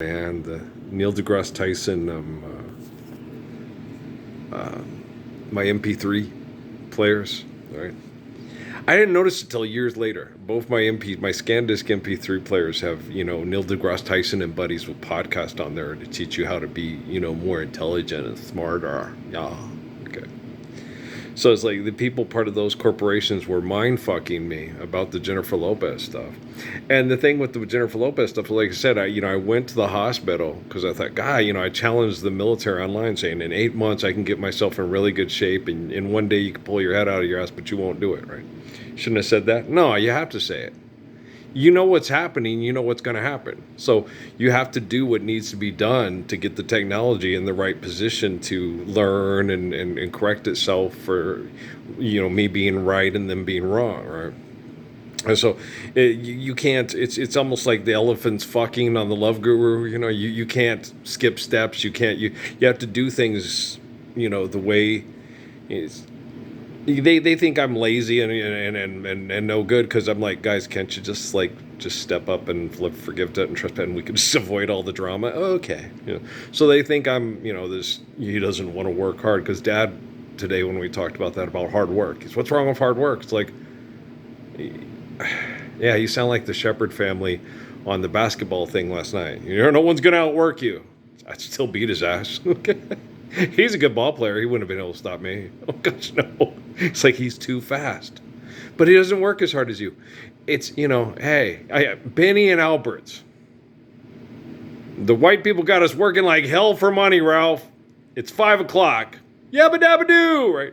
And the Neil deGrasse Tyson, my MP3 players. All right, I didn't notice it till years later. Both my ScanDisk MP3 players have Neil deGrasse Tyson and buddies with podcast on there to teach you how to be more intelligent and smarter. Yeah, okay. So it's like the people part of those corporations were mind fucking me about the Jennifer Lopez stuff. And the thing with the Jennifer Lopez stuff, like I said, I went to the hospital because I thought, God, I challenged the military online saying in 8 months I can get myself in really good shape, and in one day you can pull your head out of your ass, but you won't do it, right? Shouldn't have said that. No, you have to say it. You know what's happening, you know what's going to happen. So you have to do what needs to be done to get the technology in the right position to learn and correct itself for, me being right and them being wrong, right? And so you can't, it's almost like the elephants fucking on the Love Guru, you can't skip steps. You have to do things, the way it's, they think I'm lazy and no good because I'm like, guys, can't you just step up and forgive, debt, and trust, and we can just avoid all the drama? Okay, So they think I'm, this. He doesn't want to work hard because Dad today when we talked about that about hard work, he's, what's wrong with hard work? It's like, yeah, you sound like the Shepherd family on the basketball thing last night. No one's gonna outwork you. I'd still beat his ass. Okay. He's a good ball player. He wouldn't have been able to stop me. Oh, gosh, no. It's like he's too fast. But he doesn't work as hard as you. It's, hey, Benny and Alberts. The white people got us working like hell for money, Ralph. It's 5 o'clock. Yabba dabba doo, right?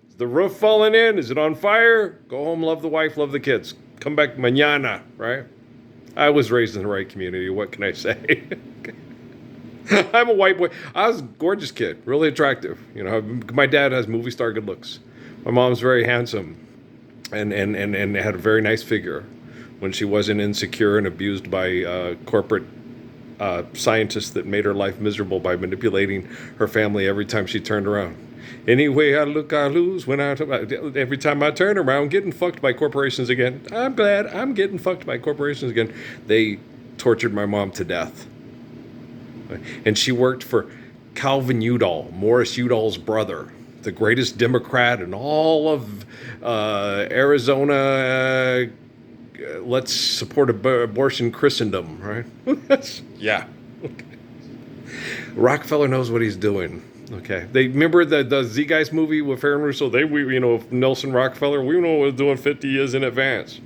Is the roof falling in? Is it on fire? Go home, love the wife, love the kids. Come back mañana, right? I was raised in the right community. What can I say? I'm a white boy. I was a gorgeous kid, really attractive. My dad has movie star good looks. My mom's very handsome and had a very nice figure when she wasn't insecure and abused by corporate scientists that made her life miserable by manipulating her family every time she turned around. Anyway, I look, I lose. Every time I turn around, getting fucked by corporations again. I'm glad I'm getting fucked by corporations again. They tortured my mom to death. And she worked for Calvin Udall, Morris Udall's brother, the greatest Democrat in all of Arizona. Let's support abortion Christendom, right? Yeah. Okay. Rockefeller knows what he's doing. Okay. They remember the Z Guys movie with Aaron Russo. Nelson Rockefeller. We know what we're doing 50 years in advance.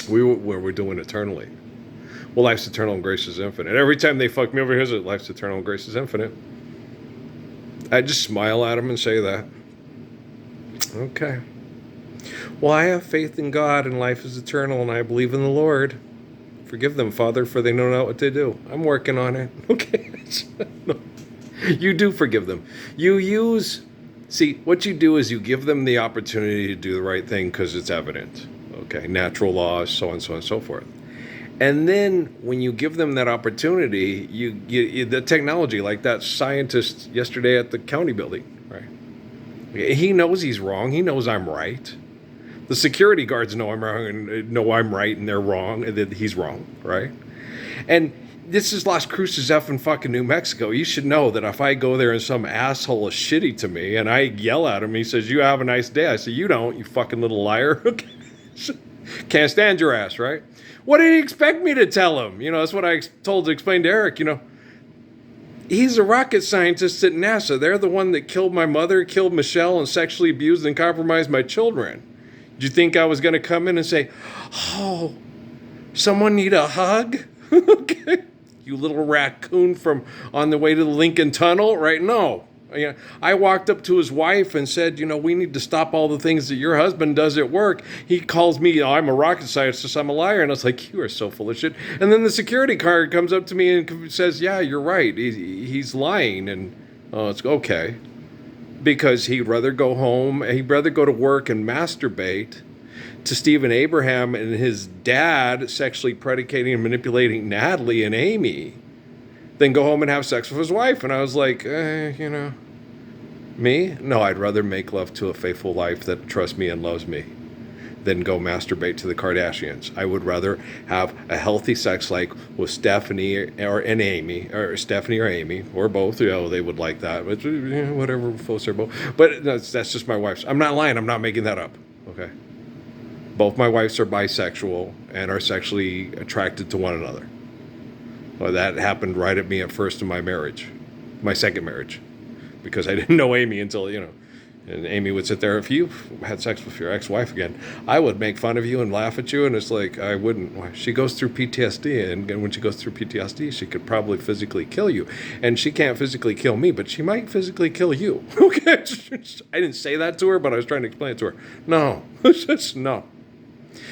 We're doing eternally. Well, life's eternal and grace is infinite. Every time they fuck me over, here's it. Life's eternal and grace is infinite. I just smile at them and say that. Okay. Well, I have faith in God and life is eternal and I believe in the Lord. Forgive them, Father, for they know not what they do. I'm working on it. Okay. No. You do forgive them. See, what you do is you give them the opportunity to do the right thing because it's evident. Okay. Natural laws, so on, so on, and so forth. And then when you give them that opportunity, you the technology, like that scientist yesterday at the county building, right? He knows he's wrong. He knows I'm right. The security guards know I'm wrong and know I'm right and they're wrong and that he's wrong, right? And this is Las Cruces effing fucking New Mexico. You should know that if I go there and some asshole is shitty to me and I yell at him, he says, "You have a nice day." I say, "You don't, you fucking little liar." Can't stand your ass, right? What did he expect me to tell him? That's what I explained to Eric, He's a rocket scientist at NASA. They're the one that killed my mother, killed Michelle, and sexually abused and compromised my children. Did you think I was going to come in and say, "Oh, someone need a hug?" Okay. You little raccoon from on the way to the Lincoln Tunnel, right? No. I walked up to his wife and said, we need to stop all the things that your husband does at work. He calls me, I'm a rocket scientist, I'm a liar. And I was like, you are so full of shit. And then the security guard comes up to me and says, yeah, you're right. He's lying. And it's okay. Because he'd rather go home, he'd rather go to work and masturbate to Stephen Abraham and his dad sexually predicating and manipulating Natalie and Amy than go home and have sex with his wife. And I was like, me? No, I'd rather make love to a faithful wife that trusts me and loves me than go masturbate to the Kardashians. I would rather have a healthy sex life with Stephanie and Amy, or Stephanie or Amy, or both. They would like that, but whatever, folks are both. But that's just my wife's. I'm not lying. I'm not making that up. Okay. Both my wives are bisexual and are sexually attracted to one another. Well, that happened right at me at first in my marriage, my second marriage, because I didn't know Amy until, and Amy would sit there. If you had sex with your ex-wife again, I would make fun of you and laugh at you. And it's like, I wouldn't. She goes through PTSD. And when she goes through PTSD, she could probably physically kill you. And she can't physically kill me, but she might physically kill you. Okay. I didn't say that to her, but I was trying to explain it to her. No. No.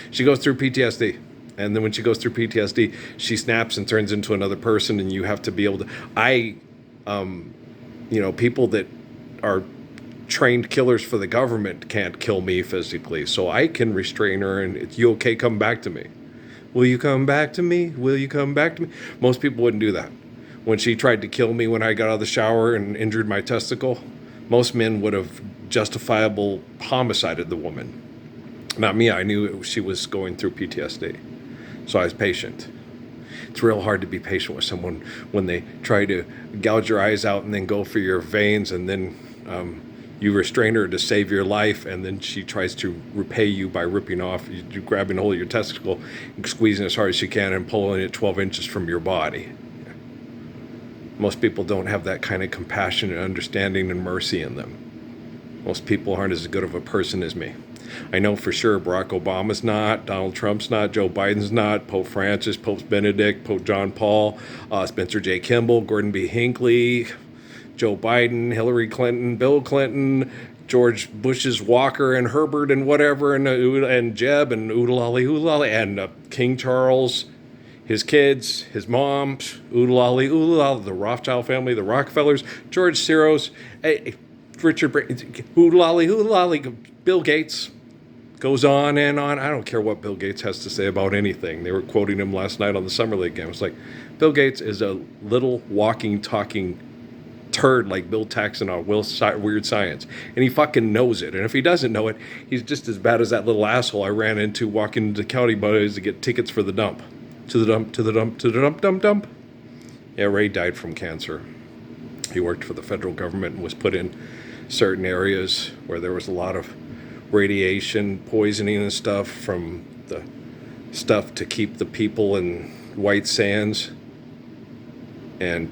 She goes through PTSD. And then when she goes through PTSD, she snaps and turns into another person. And you have to be able to, people that are trained killers for the government can't kill me physically, so I can restrain her. And it's, you okay? Come back to me. Will you come back to me? Will you come back to me? Most people wouldn't do that. When she tried to kill me when I got out of the shower and injured my testicle, most men would have justifiable homicided the woman. Not me. I knew she was going through PTSD, so I was patient. It's real hard to be patient with someone when they try to gouge your eyes out and then go for your veins, and then you restrain her to save your life, and then she tries to repay you by ripping off, you grabbing hold of your testicle, and squeezing as hard as she can and pulling it 12 inches from your body. Most people don't have that kind of compassion and understanding and mercy in them. Most people aren't as good of a person as me. I know for sure Barack Obama's not, Donald Trump's not, Joe Biden's not, Pope Francis, Pope Benedict, Pope John Paul, Spencer J. Kimball, Gordon B. Hinckley, Joe Biden, Hillary Clinton, Bill Clinton, George Bush's Walker and Herbert and whatever, and Jeb and oodalali, and King Charles, his kids, his mom, oodalali, the Rothschild family, the Rockefellers, George Soros, Richard, oodalali, Bill Gates. Goes on and on. I don't care what Bill Gates has to say about anything. They were quoting him last night on the Summer League game. It's like, Bill Gates is a little walking, talking turd like Bill Taxon on Weird Science. And he fucking knows it. And if he doesn't know it, he's just as bad as that little asshole I ran into walking into County Buddies to get tickets for the dump. To the dump, to the dump, to the dump. Yeah, Ray died from cancer. He worked for the federal government and was put in certain areas where there was a lot of radiation poisoning and stuff from the stuff to keep the people in White Sands and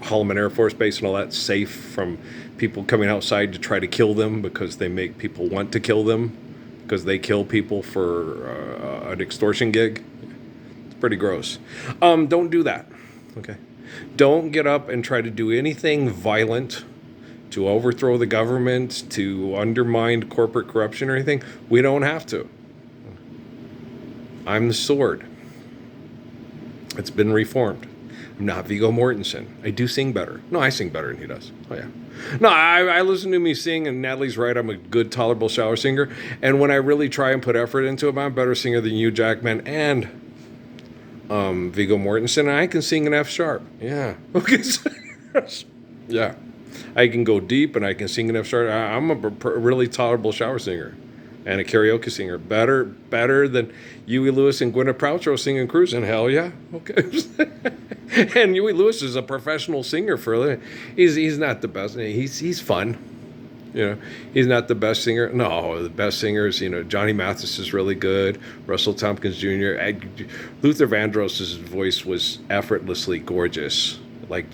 Holloman Air Force Base and all that safe from people coming outside to try to kill them, because they make people want to kill them because they kill people for an extortion gig. It's pretty gross. Don't do that. Okay. Don't get up and try to do anything violent to overthrow the government, to undermine corporate corruption or anything. We don't have to. I'm the sword. It's been reformed. I'm not Viggo Mortensen. I do sing better. No, I sing better than he does. Oh, yeah. No, I listen to me sing, and Natalie's right. I'm a good, tolerable shower singer. And when I really try and put effort into it, I'm a better singer than you, Jackman, and Viggo Mortensen. And I can sing an F sharp. Yeah. Okay. Yeah. I can go deep, and I can sing an F sharp. I'm a really tolerable shower singer and a karaoke singer. Better than Huey Lewis and Gwyneth Paltrow singing Cruising. Hell yeah. Okay. And Huey Lewis is a professional singer for a living. He's not the best. He's fun. He's not the best singer. No, the best singers, Johnny Mathis is really good. Russell Tompkins Jr. Luther Vandross's voice was effortlessly gorgeous. Like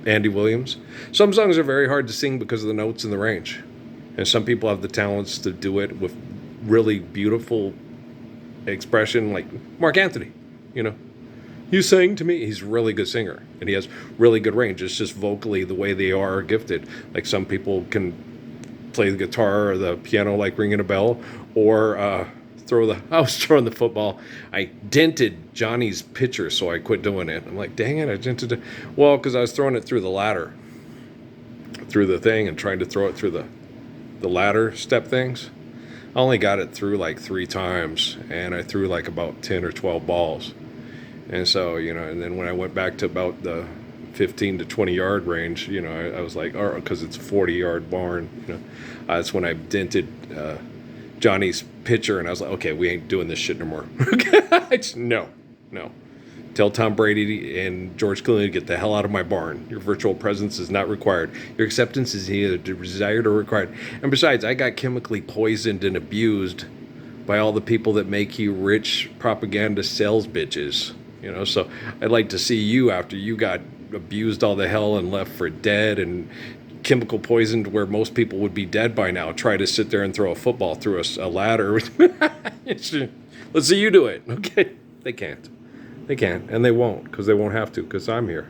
Andy Williams. Some songs are very hard to sing because of the notes and the range. And some people have the talents to do it with really beautiful expression, like Mark Anthony, You sang to me. He's a really good singer, and he has really good range. It's just vocally the way they are gifted. Like some people can play the guitar or the piano like ringing a bell, or I was throwing the football. I dented Johnny's pitcher, so I quit doing it. I'm like, dang it, I dented it. Well, because I was throwing it through the ladder, through the thing, and trying to throw it through the ladder step things. I only got it through like 3 times, and I threw like about 10 or 12 balls. And so, and then when I went back to about the 15 to 20 yard range, I was like, because it's a 40-yard barn, that's when I dented Johnny's picture, and I was like, okay, we ain't doing this shit no more. No, no. Tell Tom Brady and George Clooney to get the hell out of my barn. Your virtual presence is not required. Your acceptance is either desired or required. And besides, I got chemically poisoned and abused by all the people that make you rich propaganda sales bitches. So I'd like to see you after you got abused all the hell and left for dead and chemical poisoned where most people would be dead by now. Try to sit there and throw a football through a ladder. Let's see you do it. Okay. They can't. And they won't, because they won't have to, because I'm here.